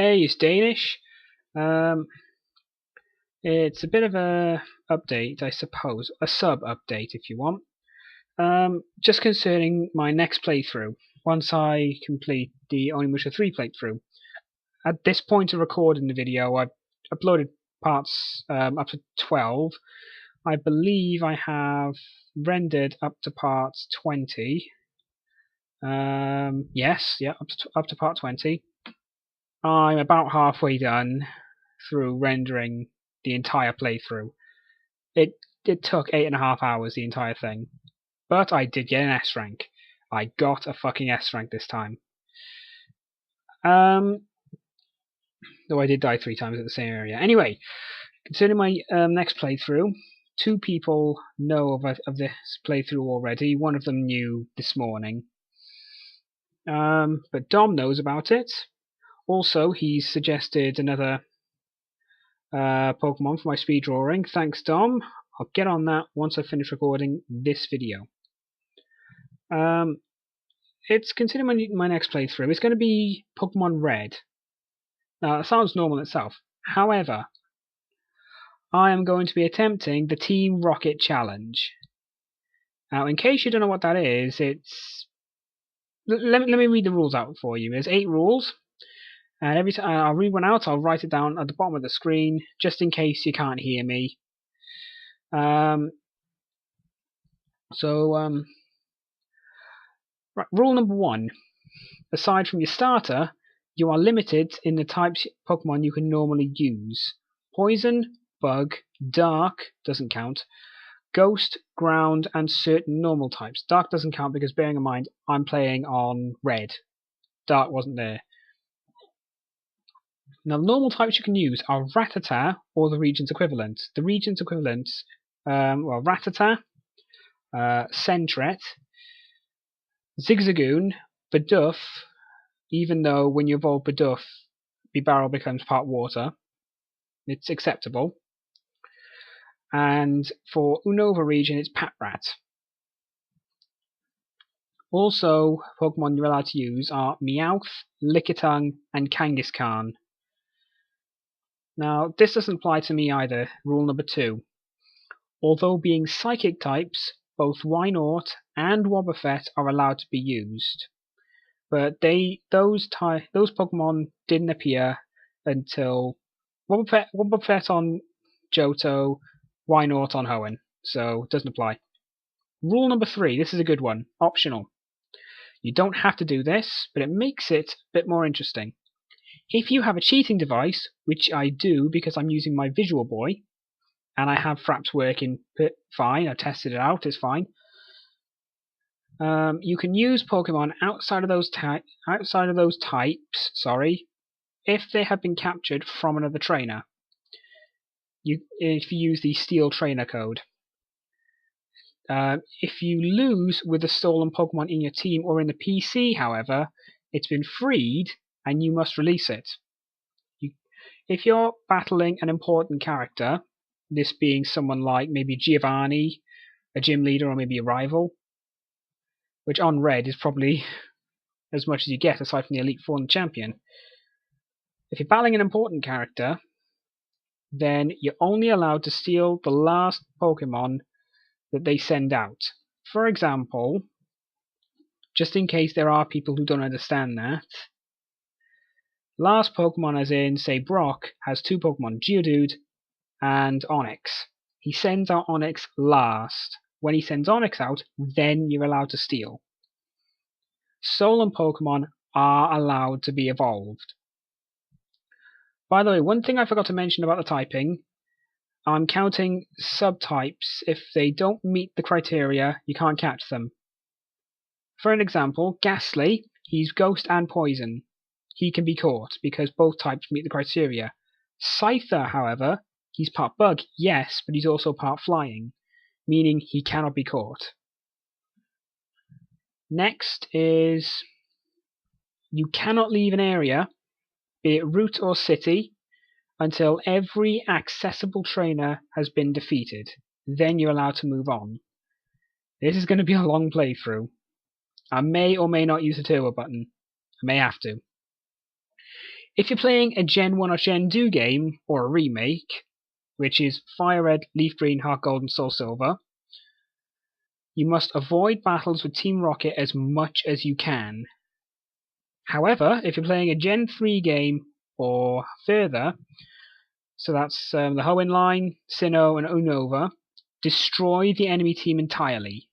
Hey, it's Danish. Um, it's a bit of a update, I suppose, a sub-update if you want. Just concerning my next playthrough, once I complete the Onimusha 3 playthrough. At this point of recording the video, I've uploaded parts up to 12. I believe I have rendered up to part 20. Yes, yeah, up to part 20. I'm about halfway done through rendering the entire playthrough. It took 8.5 hours, the entire thing. But I did get an S rank. I got a fucking S rank this time. Though I did die 3 times at the same area. Anyway, concerning my next playthrough, 2 people know of this playthrough already. One of them knew this morning. But Dom knows about it. Also, he's suggested another Pokemon for my speed drawing. Thanks, Dom. I'll get on that once I finish recording this video. It's considering my next playthrough. It's going to be Pokemon Red. Now, that sounds normal in itself. However, I am going to be attempting the Team Rocket Challenge. Now, in case you don't know what that is, it's... Let me read the rules out for you. There's 8 rules. And every time I'll read one out, I'll write it down at the bottom of the screen, just in case you can't hear me. Right, rule number 1. Aside from your starter, you are limited in the types of Pokemon you can normally use. Poison, Bug, Dark doesn't count. Ghost, Ground, and certain normal types. Dark doesn't count because, bearing in mind, I'm playing on Red. Dark wasn't there. Now, the normal types you can use are Rattata or the region's equivalent. The region's equivalent, Rattata, Sentret, Zigzagoon, Bidoof, even though when you evolve Bidoof, Bibarel becomes part water. It's acceptable. And for Unova region, it's Patrat. Also, Pokemon you're allowed to use are Meowth, Lickitung, and Kangaskhan. Now, this doesn't apply to me either, rule number 2. Although being psychic types, both Wynaut and Wobbuffet are allowed to be used. But those Pokemon didn't appear until Wobbuffet on Johto, Wynaut on Hoenn, so it doesn't apply. Rule number 3, this is a good one, optional. You don't have to do this, but it makes it a bit more interesting. If you have a cheating device, which I do because I'm using my Visual Boy, and I have Fraps working fine, I've tested it out, it's fine. You can use Pokemon outside of those types, if they have been captured from another trainer. If you use the Steel Trainer code. If you lose with a stolen Pokemon in your team or in the PC, however, it's been freed and you must release it. If you're battling an important character, this being someone like maybe Giovanni, a gym leader, or maybe a rival, which on Red is probably as much as you get aside from the Elite Four and champion. If you're battling an important character, then you're only allowed to steal the last Pokemon that they send out. For example, just in case there are people who don't understand that, last Pokemon as in, say, Brock has 2 Pokemon, Geodude and Onix. He sends out Onix last. When he sends Onix out, then you're allowed to steal. Stolen Pokemon are allowed to be evolved. By the way, one thing I forgot to mention about the typing, I'm counting subtypes. If they don't meet the criteria, you can't catch them. For an example, Ghastly, he's Ghost and Poison. He can be caught because both types meet the criteria. Scyther, however, he's part Bug, yes, but he's also part Flying, meaning he cannot be caught. Next is, you cannot leave an area, be it route or city, until every accessible trainer has been defeated. Then you're allowed to move on. This is going to be a long playthrough. I may or may not use the turbo button. I may have to. If you're playing a Gen 1 or Gen 2 game, or a remake, which is Fire Red, Leaf Green, Heart Gold, and Soul Silver, you must avoid battles with Team Rocket as much as you can. However, if you're playing a Gen 3 game or further, so that's the Hoenn line, Sinnoh, and Unova, destroy the enemy team entirely.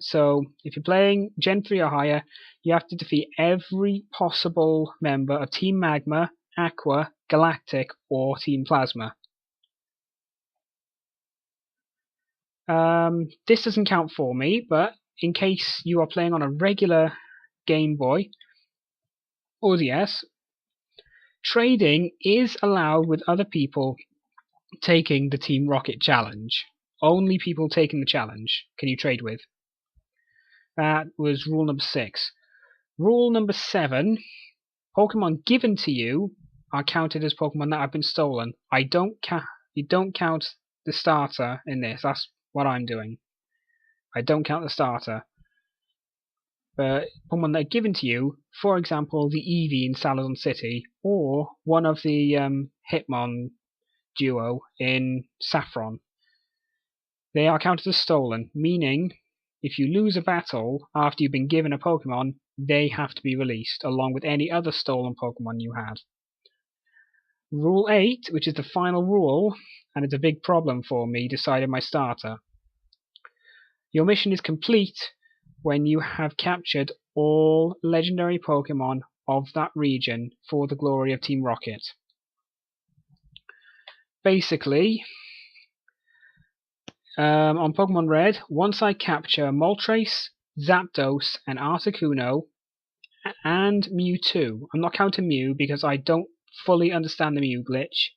So if you're playing Gen 3 or higher, you have to defeat every possible member of Team Magma, Aqua, Galactic, or Team Plasma. This doesn't count for me, but in case you are playing on a regular Game Boy or DS, trading is allowed with other people taking the Team Rocket challenge. Only people taking the challenge can you trade with. That was rule number 6. Rule number 7, Pokemon given to you are counted as Pokemon that have been stolen. You don't count the starter in this. That's what I'm doing. I don't count the starter. But Pokemon that are given to you, for example, the Eevee in Saladon City, or one of the Hitmon duo in Saffron, they are counted as stolen, meaning if you lose a battle after you've been given a Pokemon, they have to be released, along with any other stolen Pokemon you had. Rule 8, which is the final rule, and it's a big problem for me deciding my starter. Your mission is complete when you have captured all legendary Pokemon of that region for the glory of Team Rocket. Basically, on Pokemon Red, once I capture Moltres, Zapdos, and Articuno, and Mewtwo. I'm not counting Mew because I don't fully understand the Mew glitch.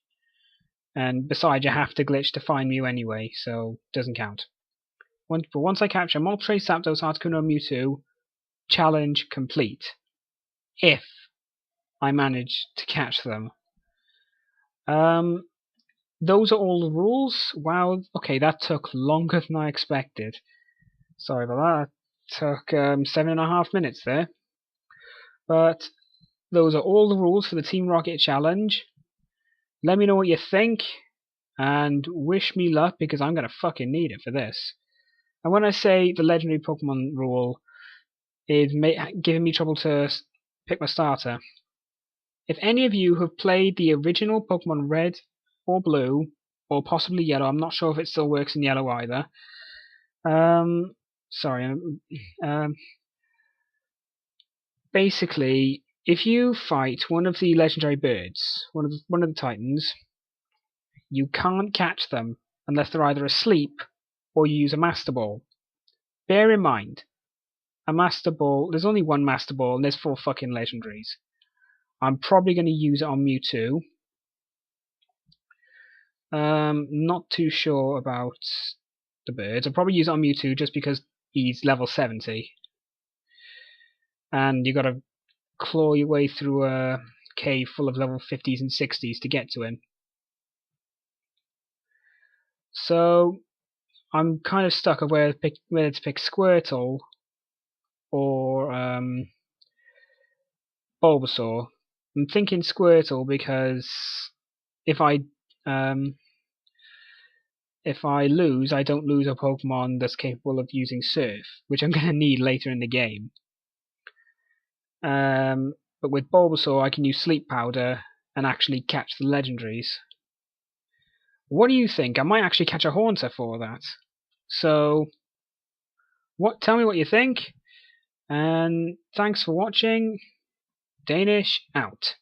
And besides, you have to glitch to find Mew anyway, so it doesn't count. But once I capture Moltres, Zapdos, Articuno, and Mewtwo, challenge complete. If I manage to catch them. Those are all the rules. Wow, okay, that took longer than I expected. Sorry about that. Took 7.5 minutes there. But those are all the rules for the Team Rocket Challenge. Let me know what you think, and wish me luck because I'm going to fucking need it for this. And when I say the legendary Pokemon rule is giving me trouble to pick my starter, if any of you have played the original Pokemon Red or Blue, or possibly Yellow, I'm not sure if it still works in Yellow either. Basically, if you fight one of the legendary birds, one of the Titans, you can't catch them unless they're either asleep or you use a Master Ball. Bear in mind, a Master Ball, there's only one Master Ball and there's 4 fucking legendaries. I'm probably going to use it on Mewtwo. Not too sure about the birds. I'll probably use it on Mewtwo just because he's level 70. And you gotta claw your way through a cave full of level 50s and 60s to get to him. So I'm kind of stuck on whether to pick Squirtle or Bulbasaur. I'm thinking Squirtle because if I lose, I don't lose a Pokemon that's capable of using Surf, which I'm going to need later in the game. But with Bulbasaur, I can use Sleep Powder and actually catch the legendaries. What do you think? I might actually catch a Haunter for that. So, tell me what you think. And thanks for watching. Danish out.